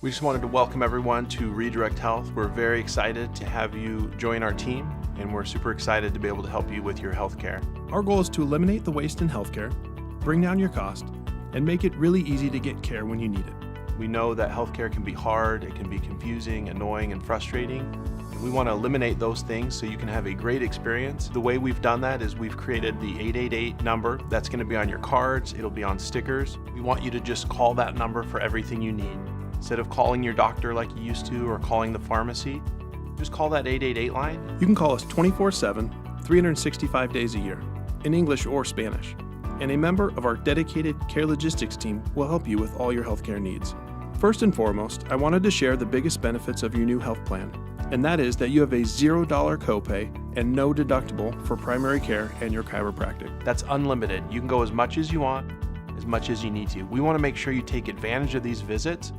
We just wanted to welcome everyone to Redirect Health. We're very excited to have you join our team, and we're super excited to be able to help you with your healthcare. Our goal is to eliminate the waste in healthcare, bring down your cost, and make it really easy to get care when you need it. We know that healthcare can be hard, it can be confusing, annoying, and frustrating. And we want to eliminate those things so you can have a great experience. The way we've done that is we've created the 888 number that's going to be on your cards, it'll be on stickers. We want you to just call that number for everything you need. Instead of calling your doctor like you used to or calling the pharmacy, just call that 888 line. You can call us 24/7, 365 days a year, in English or Spanish. And a member of our dedicated care logistics team will help you with all your healthcare needs. First and foremost, I wanted to share the biggest benefits of your new health plan, and that is that you have a $0 copay and no deductible for primary care and your chiropractic. That's unlimited. You can go as much as you want, as much as you need to. We want to make sure you take advantage of these visits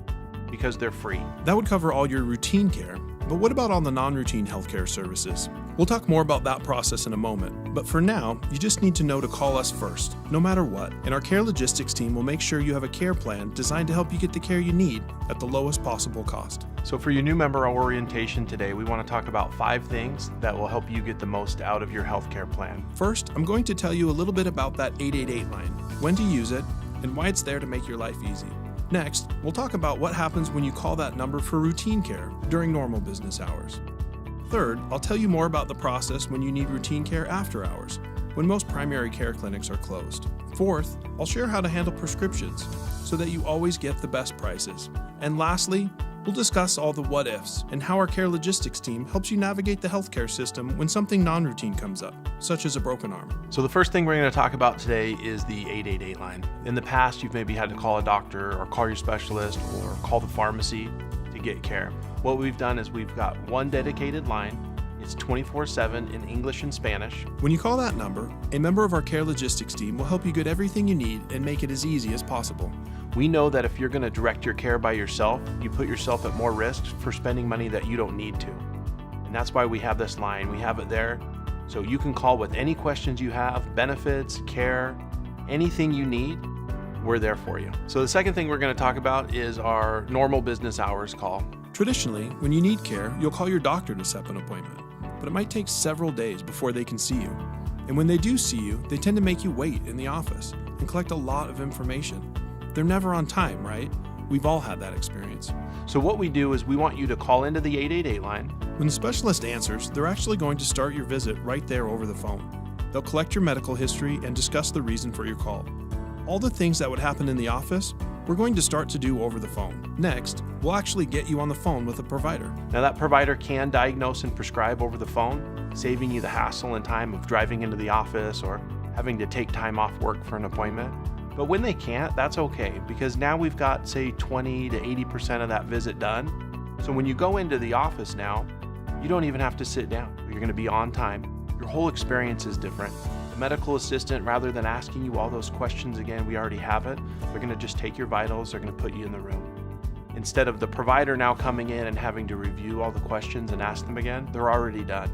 because they're free. That would cover all your routine care, but what about all the non-routine healthcare services? We'll talk more about that process in a moment, but for now, you just need to know to call us first, no matter what, and our care logistics team will make sure you have a care plan designed to help you get the care you need at the lowest possible cost. So for your new member orientation today, we want to talk about 5 things that will help you get the most out of your healthcare plan. First, I'm going to tell you a little bit about that 888 line, when to use it, and why it's there to make your life easy. Next, we'll talk about what happens when you call that number for routine care during normal business hours. Third, I'll tell you more about the process when you need routine care after hours, when most primary care clinics are closed. Fourth, I'll share how to handle prescriptions so that you always get the best prices. And lastly, we'll discuss all the what ifs and how our care logistics team helps you navigate the healthcare system when something non-routine comes up, such as a broken arm. So the first thing we're going to talk about today is the 888 line. In the past, you've maybe had to call a doctor or call your specialist or call the pharmacy to get care. What we've done is we've got one dedicated line. It's 24/7 in English and Spanish. When you call that number, a member of our care logistics team will help you get everything you need and make it as easy as possible. We know that if you're going to direct your care by yourself, you put yourself at more risk for spending money that you don't need to. And that's why we have this line. We have it there so you can call with any questions you have, benefits, care, anything you need, we're there for you. So the second thing we're going to talk about is our normal business hours call. Traditionally, when you need care, you'll call your doctor to set up an appointment, but it might take several days before they can see you. And when they do see you, they tend to make you wait in the office and collect a lot of information. They're never on time, right? We've all had that experience. So what we do is we want you to call into the 888 line. When the specialist answers, they're actually going to start your visit right there over the phone. They'll collect your medical history and discuss the reason for your call. All the things that would happen in the office, we're going to start to do over the phone. Next, we'll actually get you on the phone with a provider. Now that provider can diagnose and prescribe over the phone, saving you the hassle and time of driving into the office or having to take time off work for an appointment. But when they can't, that's okay, because now we've got, say, 20 to 80% of that visit done. So when you go into the office now, you don't even have to sit down. You're going to be on time. Your whole experience is different. The medical assistant, rather than asking you all those questions again, we already have it. They're going to just take your vitals, they're going to put you in the room. Instead of the provider now coming in and having to review all the questions and ask them again, they're already done.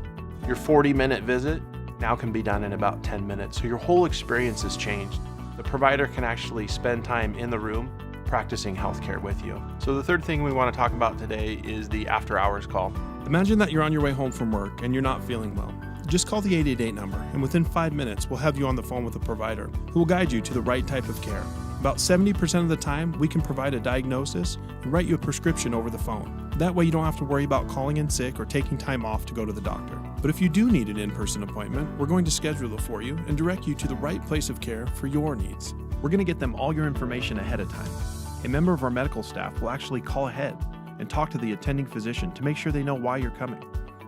Your 40-minute visit now can be done in about 10 minutes. So your whole experience has changed. The provider can actually spend time in the room practicing healthcare with you. So the third thing we want to talk about today is the after hours call. Imagine that you're on your way home from work and you're not feeling well. Just call the 888 number, and within 5 minutes, we'll have you on the phone with a provider who will guide you to the right type of care. About 70% of the time, we can provide a diagnosis and write you a prescription over the phone. That way you don't have to worry about calling in sick or taking time off to go to the doctor. But if you do need an in-person appointment, we're going to schedule it for you and direct you to the right place of care for your needs. We're going to get them all your information ahead of time. A member of our medical staff will actually call ahead and talk to the attending physician to make sure they know why you're coming.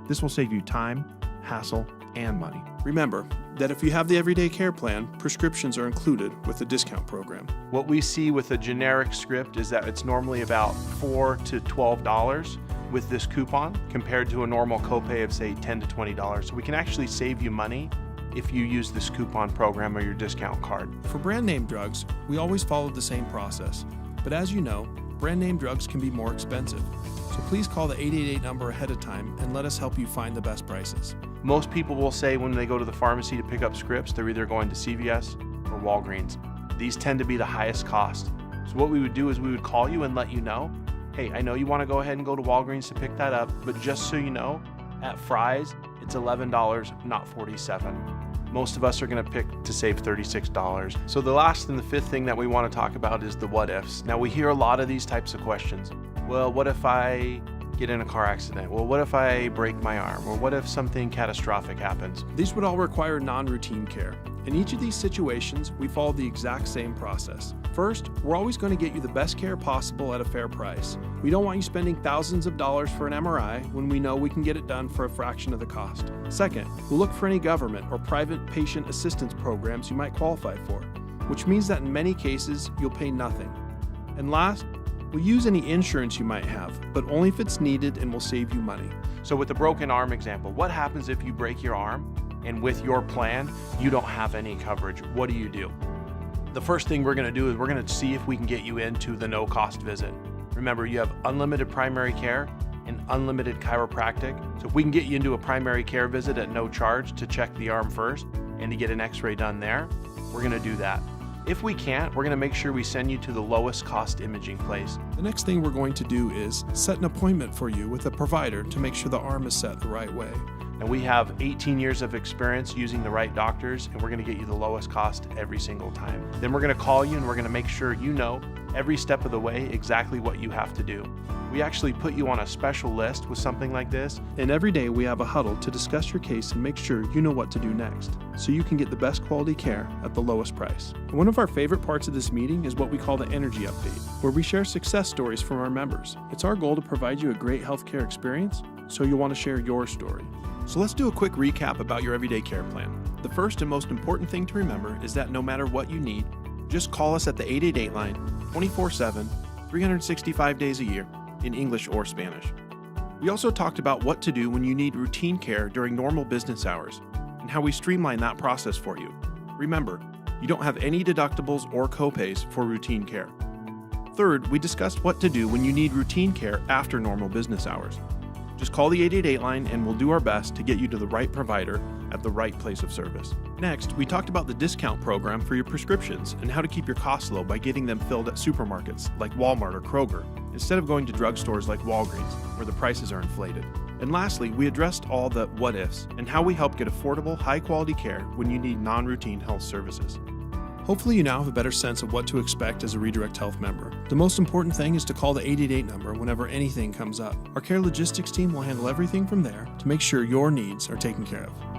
This will save you time, hassle, and money. Remember that if you have the Everyday Care Plan, prescriptions are included with the discount program. What we see with a generic script is that it's normally about $4 to $12 with this coupon compared to a normal copay of, say, $10 to $20. So we can actually save you money if you use this coupon program or your discount card. For brand name drugs, we always follow the same process. But as you know, brand name drugs can be more expensive. So please call the 888 number ahead of time and let us help you find the best prices. Most people will say when they go to the pharmacy to pick up scripts, they're either going to CVS or Walgreens. These tend to be the highest cost. So what we would do is we would call you and let you know, Hey, I know you want to go ahead and go to Walgreens to pick that up, but just so you know, at Fry's, it's $11, not $47. Most of us are going to pick to save $36. So the last and the fifth thing that we want to talk about is the what ifs. Now we hear a lot of these types of questions. Well, what if I get in a car accident? Well, what if I break my arm? Or what if something catastrophic happens? These would all require non-routine care. In each of these situations, we follow the exact same process. First, we're always going to get you the best care possible at a fair price. We don't want you spending thousands of dollars for an MRI when we know we can get it done for a fraction of the cost. Second, we'll look for any government or private patient assistance programs you might qualify for, which means that in many cases, you'll pay nothing. And last, we'll use any insurance you might have, but only if it's needed and will save you money. So with the broken arm example, what happens if you break your arm and with your plan, you don't have any coverage? What do? The first thing we're going to do is we're going to see if we can get you into the no-cost visit. Remember, you have unlimited primary care and unlimited chiropractic. So if we can get you into a primary care visit at no charge to check the arm first and to get an x-ray done there, we're going to do that. If we can't, we're going to make sure we send you to the lowest cost imaging place. The next thing we're going to do is set an appointment for you with a provider to make sure the arm is set the right way. And we have 18 years of experience using the right doctors, and we're going to get you the lowest cost every single time. Then we're going to call you and we're going to make sure you know every step of the way exactly what you have to do. We actually put you on a special list with something like this. And every day we have a huddle to discuss your case and make sure you know what to do next, so you can get the best quality care at the lowest price. And one of our favorite parts of this meeting is what we call the Energy Update, where we share success stories from our members. It's our goal to provide you a great healthcare experience, so you'll want to share your story. So let's do a quick recap about your everyday care plan. The first and most important thing to remember is that no matter what you need, just call us at the 888 line 24/7, 365 days a year in English or Spanish. We also talked about what to do when you need routine care during normal business hours and how we streamline that process for you. Remember, you don't have any deductibles or copays for routine care. Third, we discussed what to do when you need routine care after normal business hours. Just call the 888 line and we'll do our best to get you to the right provider at the right place of service. Next, we talked about the discount program for your prescriptions and how to keep your costs low by getting them filled at supermarkets like Walmart or Kroger, instead of going to drugstores like Walgreens, where the prices are inflated. And lastly, we addressed all the what ifs and how we help get affordable, high-quality care when you need non-routine health services. Hopefully you now have a better sense of what to expect as a Redirect Health member. The most important thing is to call the 888 number whenever anything comes up. Our care logistics team will handle everything from there to make sure your needs are taken care of.